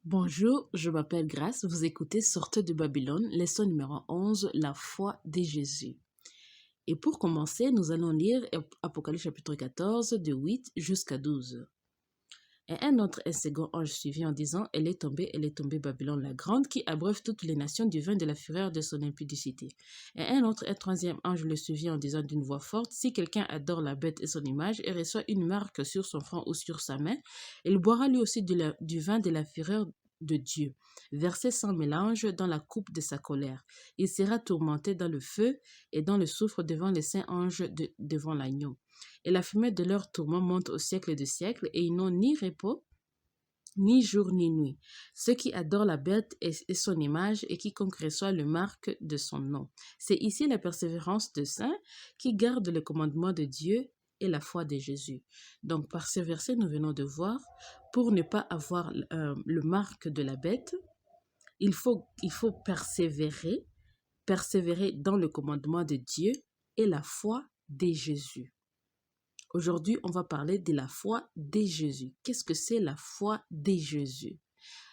Bonjour, je m'appelle Grace, vous écoutez Sortez de Babylone, leçon numéro 11, la foi de Jésus. Et pour commencer, nous allons lire Apocalypse chapitre 14, de 8 jusqu'à 12. Et un second ange suivit en disant, elle est tombée Babylone la grande, qui abreuve toutes les nations du vin de la fureur de son impudicité. Et un troisième ange le suivit en disant d'une voix forte, si quelqu'un adore la bête et son image et reçoit une marque sur son front ou sur sa main, il boira lui aussi du vin de la fureur de Dieu, versé sans mélange dans la coupe de sa colère. Il sera tourmenté dans le feu et dans le soufre devant les saints anges devant l'agneau. Et la fumée de leur tourment monte au siècle des siècles, et ils n'ont ni repos, ni jour ni nuit. Ceux qui adorent la bête et son image, et quiconque reçoit le marque de son nom. C'est ici la persévérance de saints qui gardent le commandement de Dieu et la foi de Jésus. Donc par ce verset, nous venons de voir, pour ne pas avoir le marque de la bête, il faut persévérer dans le commandement de Dieu et la foi de Jésus. Aujourd'hui, on va parler de la foi de Jésus. Qu'est-ce que c'est la foi de Jésus?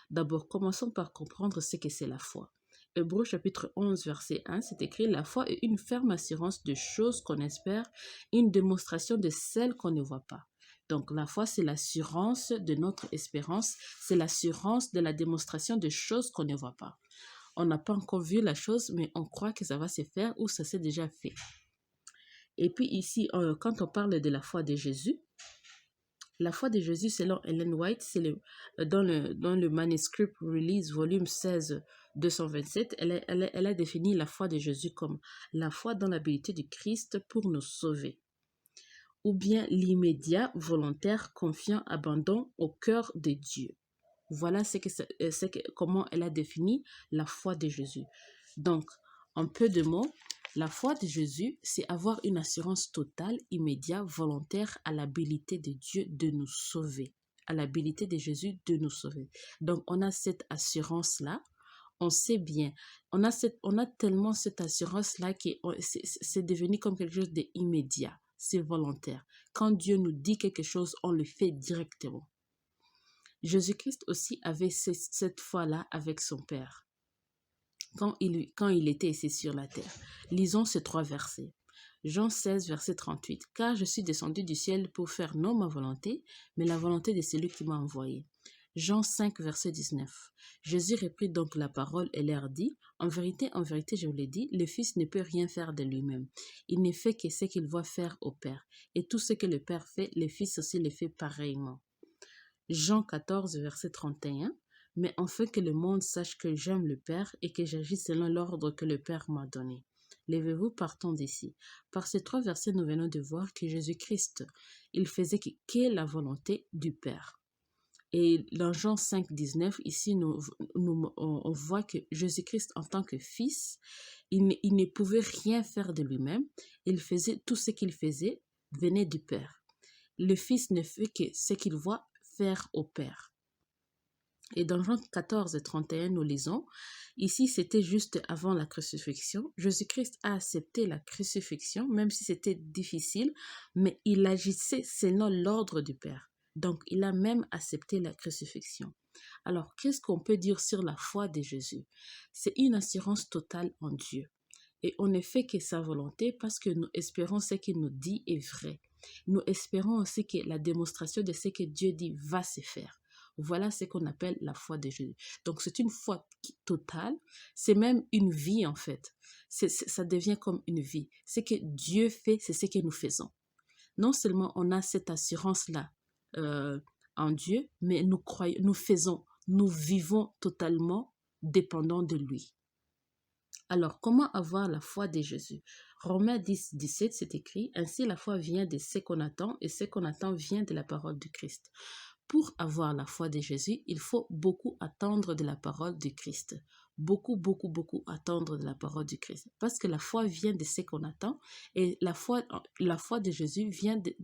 D'abord, commençons par comprendre ce que c'est la foi. Hébreux chapitre 11, verset 1, c'est écrit « La foi est une ferme assurance de choses qu'on espère, une démonstration de celles qu'on ne voit pas. » Donc, la foi, c'est l'assurance de notre espérance, c'est l'assurance de la démonstration de choses qu'on ne voit pas. On n'a pas encore vu la chose, mais on croit que ça va se faire ou ça s'est déjà fait. Et puis ici, quand on parle de la foi de Jésus, la foi de Jésus, selon Ellen White, c'est dans le manuscrit Release, volume 16, 227, elle a défini la foi de Jésus comme la foi dans l'habilité du Christ pour nous sauver, ou bien l'immédiat, volontaire, confiant abandon au cœur de Dieu. Voilà comment elle a défini la foi de Jésus. Donc, en peu de mots, la foi de Jésus, c'est avoir une assurance totale, immédiate, volontaire à l'habilité de Dieu de nous sauver, à l'habilité de Jésus de nous sauver. Donc, on a cette assurance-là, on sait bien, on a tellement cette assurance-là que c'est devenu comme quelque chose d'immédiat, c'est volontaire. Quand Dieu nous dit quelque chose, on le fait directement. Jésus-Christ aussi avait cette foi-là avec son Père. Quand il était ici sur la terre. Lisons ces 3 versets. Jean 16, verset 38. « Car je suis descendu du ciel pour faire non ma volonté, mais la volonté de celui qui m'a envoyé. » Jean 5, verset 19. Jésus reprit donc la parole et leur dit, « En vérité, je vous l'ai dit, le Fils ne peut rien faire de lui-même. Il ne fait que ce qu'il voit faire au Père. Et tout ce que le Père fait, le Fils aussi le fait pareillement. » Jean 14, verset 31. « Mais afin que le monde sache que j'aime le Père et que j'agis selon l'ordre que le Père m'a donné. » Levez-vous, partons d'ici. Par ces 3 versets, nous venons de voir que Jésus-Christ, il faisait que la volonté du Père. Et dans Jean 5, 19, ici, on voit que Jésus-Christ, en tant que Fils, il ne pouvait rien faire de lui-même. Il faisait tout ce qu'il faisait, venait du Père. Le Fils ne fait que ce qu'il voit faire au Père. Et dans Jean 14, 31, nous lisons, ici c'était juste avant la crucifixion, Jésus-Christ a accepté la crucifixion, même si c'était difficile, mais il agissait selon l'ordre du Père. Donc il a même accepté la crucifixion. Alors qu'est-ce qu'on peut dire sur la foi de Jésus? C'est une assurance totale en Dieu. Et on ne fait que sa volonté parce que nous espérons ce qu'il nous dit est vrai. Nous espérons aussi que la démonstration de ce que Dieu dit va se faire. Voilà ce qu'on appelle la foi de Jésus. Donc c'est une foi totale, c'est même une vie en fait. Ça devient comme une vie. Ce que Dieu fait, c'est ce que nous faisons. Non seulement on a cette assurance-là en Dieu, mais nous vivons totalement dépendants de lui. Alors, comment avoir la foi de Jésus? Romains 10, 17, c'est écrit, « Ainsi la foi vient de ce qu'on attend, et ce qu'on attend vient de la parole du Christ. » Pour avoir la foi de Jésus, il faut beaucoup attendre de la parole du Christ. Beaucoup attendre de la parole du Christ. Parce que la foi vient de ce qu'on attend, et la foi de Jésus vient de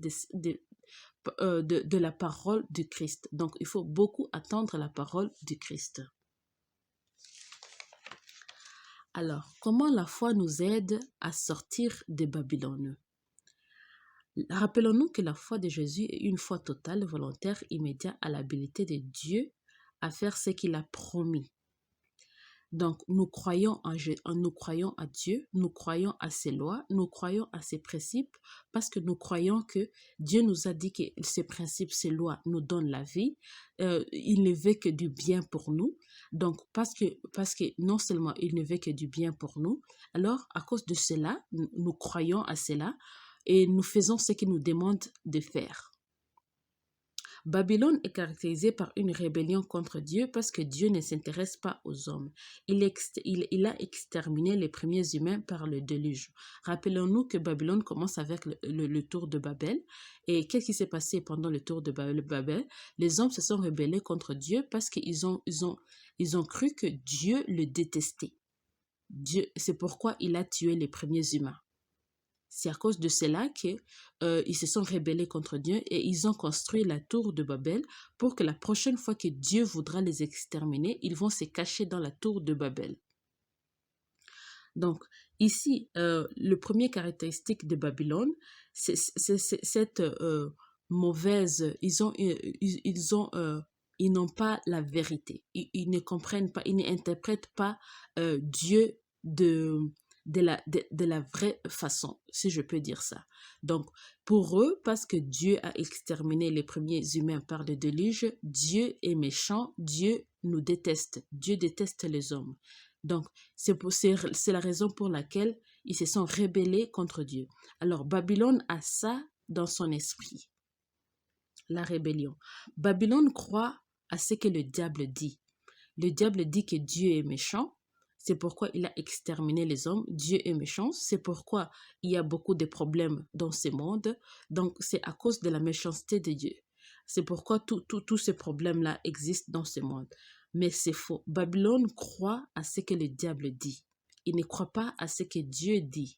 la parole du Christ. Donc, il faut beaucoup attendre la parole du Christ. Alors, comment la foi nous aide à sortir de Babylone? Rappelons-nous que la foi de Jésus est une foi totale, volontaire, immédiate à l'habilité de Dieu, à faire ce qu'il a promis. Donc, nous croyons nous croyons à Dieu, nous croyons à ses lois, nous croyons à ses principes, parce que nous croyons que Dieu nous a dit que ces principes, ces lois nous donnent la vie. Il ne veut que du bien pour nous. Donc, parce que non seulement il ne veut que du bien pour nous, alors à cause de cela, nous croyons à cela et nous faisons ce qu'il nous demande de faire. Babylone est caractérisée par une rébellion contre Dieu parce que Dieu ne s'intéresse pas aux hommes. Il a exterminé les premiers humains par le déluge. Rappelons-nous que Babylone commence avec le tour de Babel. Et qu'est-ce qui s'est passé pendant le tour de Babel? Les hommes se sont rebellés contre Dieu parce qu'ils ont cru que Dieu le détestait. C'est pourquoi il a tué les premiers humains. C'est à cause de cela qu'ils se sont rebellés contre Dieu et ils ont construit la tour de Babel pour que la prochaine fois que Dieu voudra les exterminer, ils vont se cacher dans la tour de Babel. Donc, ici, le premier caractéristique de Babylone, c'est cette mauvaise... Ils n'ont pas la vérité. Ils ne comprennent pas, ils n'interprètent pas Dieu de la vraie façon, si je peux dire ça. Donc, pour eux, parce que Dieu a exterminé les premiers humains par le déluge, Dieu est méchant, Dieu nous déteste, Dieu déteste les hommes. Donc, c'est la raison pour laquelle ils se sont rebellés contre Dieu. Alors, Babylone a ça dans son esprit, la rébellion. Babylone croit à ce que le diable dit. Le diable dit que Dieu est méchant. C'est pourquoi il a exterminé les hommes. Dieu est méchant. C'est pourquoi il y a beaucoup de problèmes dans ce monde. Donc, c'est à cause de la méchanceté de Dieu. C'est pourquoi tous ces problèmes-là existent dans ce monde. Mais c'est faux. Babylone croit à ce que le diable dit. Il ne croit pas à ce que Dieu dit.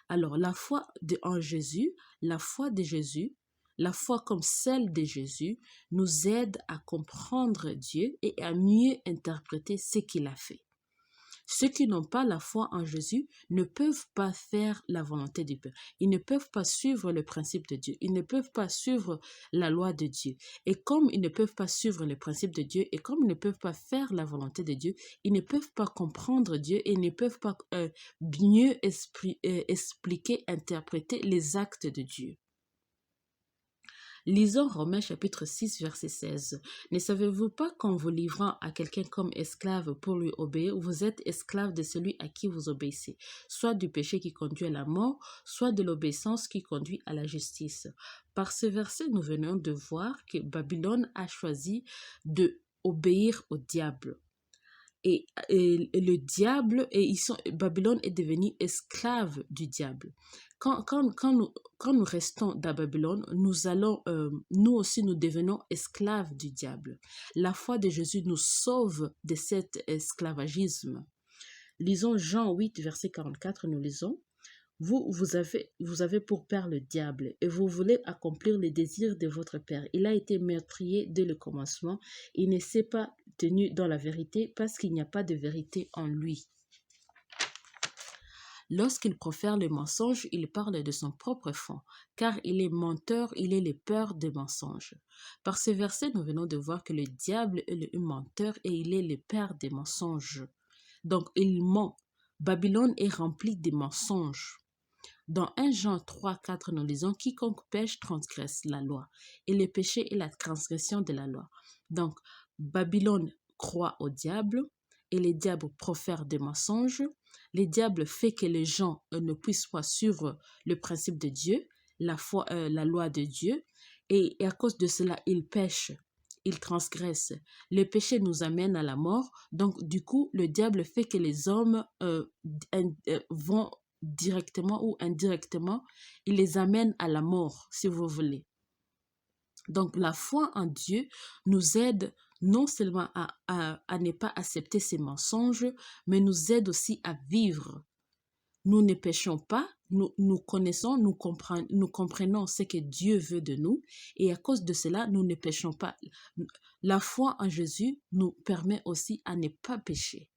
Alors, la foi en Jésus, la foi de Jésus, la foi comme celle de Jésus, nous aide à comprendre Dieu et à mieux interpréter ce qu'il a fait. Ceux qui n'ont pas la foi en Jésus ne peuvent pas faire la volonté du Père. Ils ne peuvent pas suivre le principe de Dieu. Ils ne peuvent pas suivre la loi de Dieu. Et comme ils ne peuvent pas suivre le principe de Dieu et comme ils ne peuvent pas faire la volonté de Dieu, ils ne peuvent pas comprendre Dieu et ne peuvent pas mieux expliquer, interpréter les actes de Dieu. Lisons Romains chapitre 6, verset 16. Ne savez-vous pas qu'en vous livrant à quelqu'un comme esclave pour lui obéir, vous êtes esclave de celui à qui vous obéissez, soit du péché qui conduit à la mort, soit de l'obéissance qui conduit à la justice. Par ce verset, nous venons de voir que Babylone a choisi de obéir au diable. Et le diable, Babylone est devenue esclave du diable. Quand nous restons dans Babylone, nous aussi nous devenons esclaves du diable. La foi de Jésus nous sauve de cet esclavagisme. Lisons Jean 8, verset 44, nous lisons. Vous avez pour père le diable et vous voulez accomplir les désirs de votre père. Il a été meurtrier dès le commencement. Il ne s'est pas tenu dans la vérité parce qu'il n'y a pas de vérité en lui. Lorsqu'il profère le mensonge, il parle de son propre fond, car il est menteur, il est le père des mensonges. Par ce verset, nous venons de voir que le diable est le menteur et il est le père des mensonges. Donc, il ment. Babylone est remplie de mensonges. Dans 1 Jean 3, 4, nous lisons « Quiconque pêche transgresse la loi, et le péché est la transgression de la loi. » Donc, Babylone croit au diable, et le diable profère des mensonges. Le diable fait que les gens ne puissent pas suivre le principe de Dieu, la loi de Dieu, et à cause de cela, ils pêchent, ils transgressent. Le péché nous amène à la mort, donc du coup, le diable fait que les hommes vont directement ou indirectement, il les amène à la mort, si vous voulez. Donc, la foi en Dieu nous aide non seulement à ne pas accepter ces mensonges, mais nous aide aussi à vivre. Nous ne péchons pas, nous connaissons, nous comprenons ce que Dieu veut de nous, et à cause de cela, nous ne péchons pas. La foi en Jésus nous permet aussi à ne pas pécher.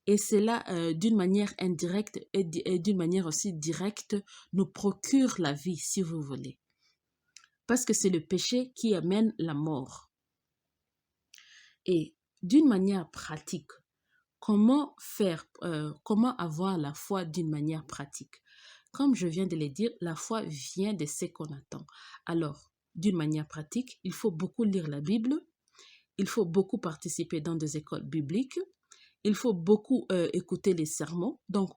Et cela, d'une manière indirecte et d'une manière aussi directe, nous procure la vie, si vous voulez. Parce que c'est le péché qui amène la mort. Et d'une manière pratique, comment avoir la foi d'une manière pratique? Comme je viens de le dire, la foi vient de ce qu'on attend. Alors, d'une manière pratique, il faut beaucoup lire la Bible, il faut beaucoup participer dans des écoles bibliques, il faut beaucoup écouter les sermons. Donc,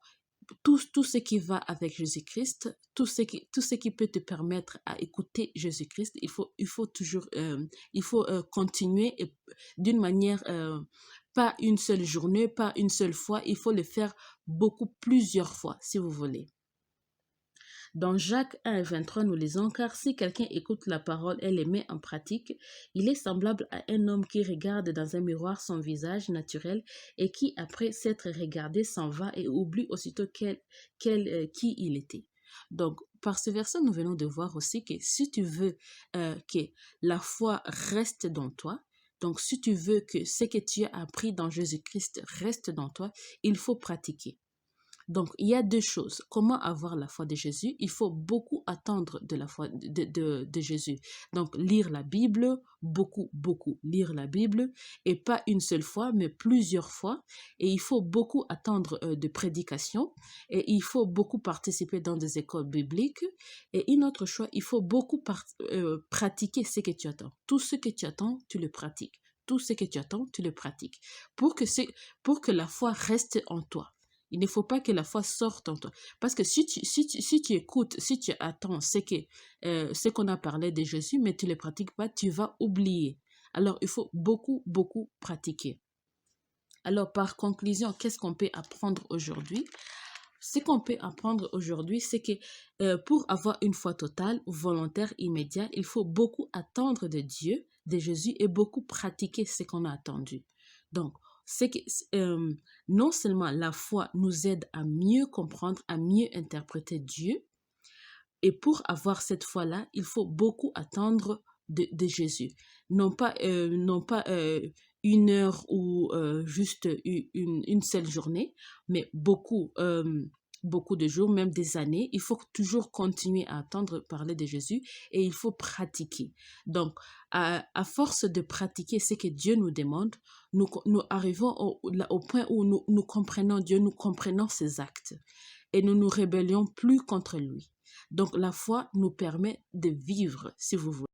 tout ce qui va avec Jésus-Christ, tout ce qui peut te permettre à écouter Jésus-Christ, il faut toujours, continuer d'une manière, pas une seule journée, pas une seule fois, il faut le faire plusieurs fois, si vous voulez. Dans Jacques 1:23, nous lisons, car si quelqu'un écoute la parole et les met en pratique, il est semblable à un homme qui regarde dans un miroir son visage naturel et qui, après s'être regardé, s'en va et oublie aussitôt qui il était. Donc, par ce verset, nous venons de voir aussi que si tu veux que la foi reste dans toi, donc si tu veux que ce que tu as appris dans Jésus-Christ reste dans toi, il faut pratiquer. Donc, il y a deux choses. Comment avoir la foi de Jésus? Il faut beaucoup attendre de la foi de Jésus. Donc, lire la Bible, beaucoup lire la Bible, et pas une seule fois, mais plusieurs fois. Et il faut beaucoup attendre de prédications, et il faut beaucoup participer dans des écoles bibliques. Et une autre chose, il faut beaucoup pratiquer ce que tu attends. Tout ce que tu attends, tu le pratiques. Tout ce que tu attends, tu le pratiques. Pour que la foi reste en toi. Il ne faut pas que la foi sorte en toi. Parce que si tu écoutes, si tu attends ce qu'on a parlé de Jésus, mais tu ne le pratiques pas, tu vas oublier. Alors, il faut beaucoup pratiquer. Alors, par conclusion, qu'est-ce qu'on peut apprendre aujourd'hui? Ce qu'on peut apprendre aujourd'hui, c'est que pour avoir une foi totale, volontaire, immédiate, il faut beaucoup attendre de Dieu, de Jésus, et beaucoup pratiquer ce qu'on a attendu. Donc, c'est que non seulement la foi nous aide à mieux comprendre, à mieux interpréter Dieu, et pour avoir cette foi-là, il faut beaucoup attendre de Jésus. Non pas une heure ou juste une seule journée, mais beaucoup de jours, même des années. Il faut toujours continuer à attendre parler de Jésus et il faut pratiquer. Donc, à force de pratiquer ce que Dieu nous demande, nous arrivons au point où nous comprenons Dieu, nous comprenons ses actes et nous nous rébellions plus contre lui. Donc, la foi nous permet de vivre, si vous voulez.